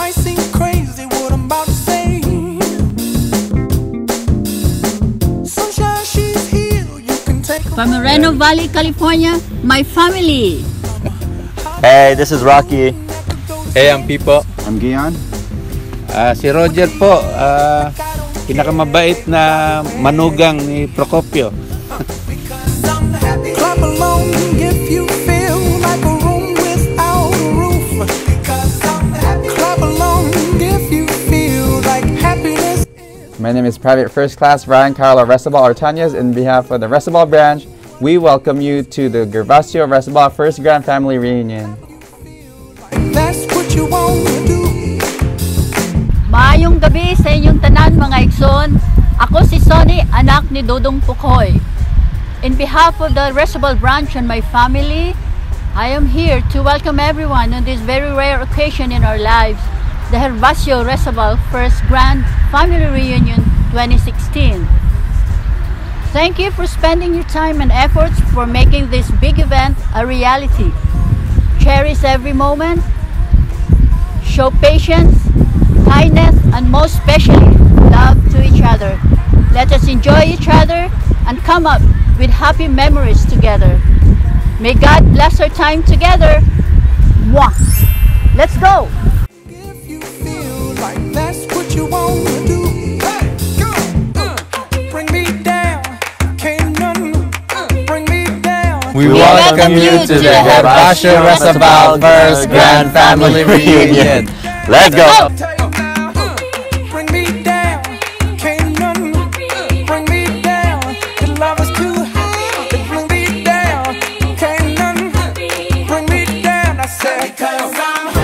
might seem crazy what I'm about to say. Sunshine, she's here. You can take her. From Moreno Valley, California, my family. Hey, this is Rocky. Hey, I'm Pipo. I'm Gian. Si Roger po, pinakamabait na manugang ni Procopio. Clap along if you feel like a room without a roof. Clap along if you feel like happiness. My name is Private First Class Ryan Carlo Resabal Ortañez. In behalf of the Resabal branch, we welcome you to the Gervasio Resabal First Grand Family Reunion. That's what you want to do. Maayong gabi sa inyong tanan mga igsoon. Ako si Sonny, anak ni Dodong Pukoy. In behalf of the Resabal branch and my family, I am here to welcome everyone on this very rare occasion in our lives, the Gervasio Resabal First Grand Family Reunion 2016. Thank you for spending your time and efforts for making this big event a reality. Cherish every moment, show patience, kindness, and most especially, love to each other. Let us enjoy each other and come up with happy memories together. May God bless our time together. Mwah! Let's go! If you feel like that's what you want to do, hey, go! Bring me down, can't none bring me down. We welcome you to the Gervasio Resabal First Grand Family Reunion. Let's go! Bring me down, can't none bring me down. Your love is too high to bring me down. Can't none bring me down. I said, 'cause I'm